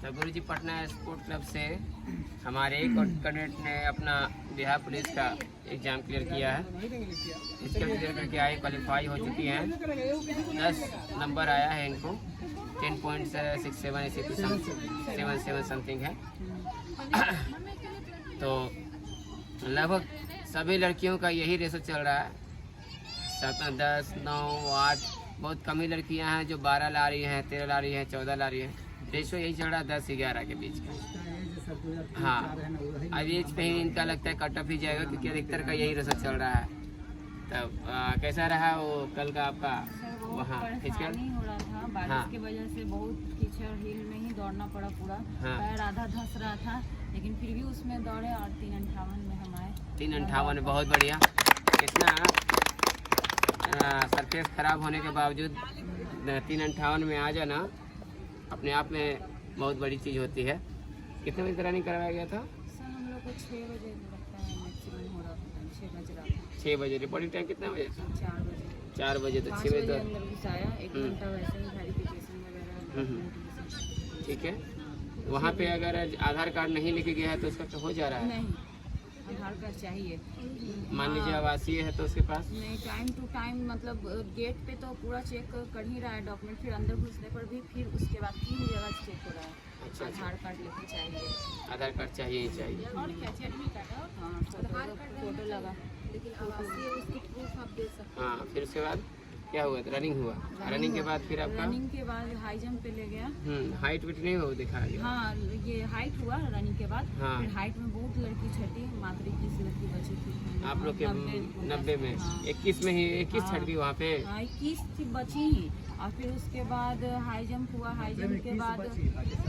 तो गुरुजी Patna sport club से हमारे एक कैडेट ने अपना बिहार पुलिस का एग्ज़ाम क्लियर किया है। इसके क्लियर करके आए, क्वालिफाई हो चुकी हैं। 10 नंबर आया है इनको, 10.67 ऐसे कुछ 77 समथिंग है। तो लगभग सभी लड़कियों का यही रेशो चल रहा है, 7, 10, 9, 8। बहुत कम ही लड़कियां हैं जो 12 ला रही हैं, 13 ला रही हैं, 14 ला रही हैं। रेशो यही चल रहा है 10-11 के बीच का। हाँ, अब एज पे ही इनका लगता है कट ऑफ ही जाएगा, क्योंकि अधिकतर का यही रेशो चल रहा है। तब कैसा रहा वो कल का आपका वहाँ फिजिकल? हो रहा था बारिश की वजह से, बहुत कीचड़ हिल में ही दौड़ना पड़ा पूरा। पैर आधा धंस रहा था, लेकिन फिर भी उसमें दौड़े और 3:58 में हम आए। 3:58 में बहुत बढ़िया। कितना सरफेस खराब होने के बावजूद 3:58 में आ जाना अपने आप में बहुत बड़ी चीज़ होती है। कितने बजे रनिंग करवाया गया था? सर हम लोग को 6 बजे लगता है मैक्सिमम हो रहा था, 6 बज रहा था। 6 बजे। रिपोर्टिंग टाइम कितना बजे? 4 बजे। 4 बजे। तो 6 बजे तो अंदर घुसाया, 1 घंटा वैसे ही वेरिफिकेशन वगैरह। ठीक है। वहाँ पे अगर आधार कार्ड नहीं लेके गया है तो उसका तो हो जा रहा है? नहीं, आधार कार्ड चाहिए। मान लीजिए आवासीय है तो उसके पास नहीं, टाइम टू टाइम मतलब गेट पे तो पूरा चेक कर ही रहा है डॉक्यूमेंट, फिर अंदर घुसने पर भी फिर उसके बाद 3 जगह चेक हो रहा है। अच्छा, आधार कार्ड लेके चाहिए। आधार कार्ड चाहिए ही चाहिए। और क्या एडमिट कार्ड? हाँ, फोटो लगा, लेकिन आवासीय उसकी प्रूफ आप दे सकते हैं। हाँ, फिर उसके बाद क्या हुआ? रनिंग हुआ। रनिंग के बाद फिर आपका रनिंग के बाद हाई जंप पे ले गया। हाइट वेट नहीं हो दिखा गया? हाँ, ये हाइट हुआ रनिंग के बाद। हाँ। फिर हाइट में बहुत लड़की छठी, मात्र 21 लड़की बची थी आप लोग के 90 में। हाँ। 21 में ही 21 छट गई वहाँ पे? हाँ, 21 थी बची ही। और फिर उसके बाद हाई जंप हुआ, हाई जंप के बाद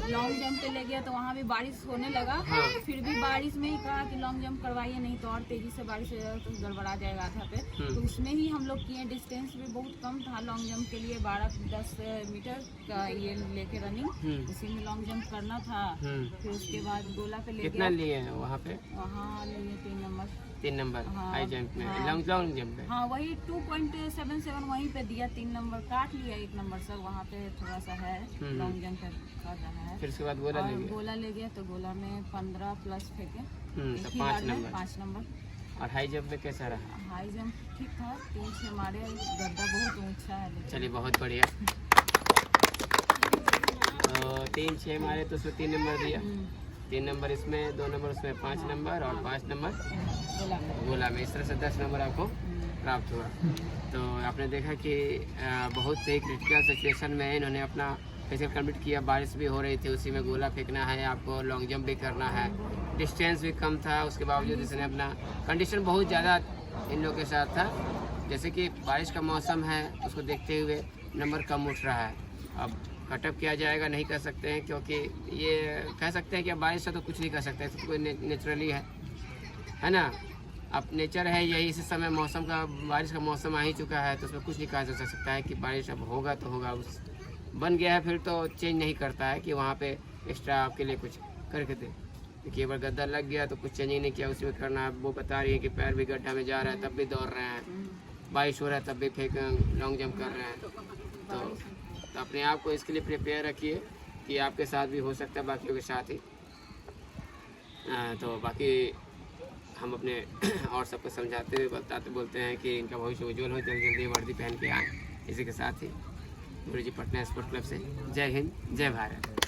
लॉन्ग जंप पे ले गया, तो वहाँ भी बारिश होने लगा। हाँ। फिर भी बारिश में ही कहा कि लॉन्ग जंप करवाइए, नहीं तो और तेजी से बारिश हो जाएगा तो गड़बड़ा जाएगा आधा पे। तो उसमें ही हम लोग किए। डिस्टेंस भी बहुत कम था लॉन्ग जंप के लिए, 12-10 मीटर का ये लेके रनिंग, उसी में लॉन्ग जंप करना था। फिर उसके बाद गोला पे ले कितना गया। लिए हैं वहाँ पे? वहाँ लिए 3 नंबर। 3 नंबर हाँ। हाई जंप में। हाँ। लॉन्ग जंप में? हाँ, वही 2.77 वहीं पे दिया। 3 नंबर काट लिया, 1 नंबर सर वहाँ पे थोड़ा सा है, लॉन्ग जंप कर रहा है। फिर उसके बाद गोला ले गया? गोला ले गया तो गोला में 15 प्लस फेंके। तो 5 नंबर। और हाई जंप में कैसा रहा? हाई जंप ठीक था, 3-6 मारे, गड्ढा बहुत ऊंचा है। चलिए बहुत बढ़िया। तो 3-6 मारे तो उसमें 3 नंबर दिया। 3 नंबर इसमें, 2 नंबर उसमें, 5 नंबर और 5 नंबर गोला में। इस तरह से 10 नंबर आपको प्राप्त हुआ। तो आपने देखा कि बहुत ही क्रिटिकल सिचुएशन में इन्होंने अपना फिजिकल कंप्लीट किया। बारिश भी हो रही थी, उसी में गोला फेंकना है आपको, लॉन्ग जंप भी करना है, डिस्टेंस भी कम था, उसके बावजूद इसने अपना कंडीशन बहुत ज़्यादा इन लोगों के साथ था। जैसे कि बारिश का मौसम है, उसको देखते हुए नंबर कम उठ रहा है। अब कटअप किया जाएगा नहीं कर सकते हैं, क्योंकि ये कह सकते हैं कि अब बारिश से तो कुछ नहीं कर सकते, सब कोई नेचुरली है ना। अब नेचर है यही, इस समय मौसम का, बारिश का मौसम आ ही चुका है, तो उसमें कुछ नहीं कहा जा सकता है कि बारिश अब होगा तो होगा। उस बन गया है फिर तो चेंज नहीं करता है कि वहाँ पे एक्स्ट्रा आपके लिए कुछ करके दे। क्योंकि एक बार गद्दा लग गया तो कुछ चेंज ही नहीं किया, उसी में करना है। वो बता रही है कि पैर भी गड्ढा में जा रहा है तब भी दौड़ रहे हैं, बारिश हो रहा है तब भी फेंक लॉन्ग जंप कर रहे हैं। तो अपने आप को इसके लिए प्रिपेयर रखिए कि आपके साथ भी हो सकता है, बाकियों के साथ ही। तो बाकी हम अपने और सबको समझाते हुए बताते बोलते हैं कि इनका भविष्य उज्जवल हो, जल्दी जल्दी वर्दी पहन के आए। इसी के साथ ही गुरुजी पटना स्पोर्ट क्लब से जय हिंद, जय भारत।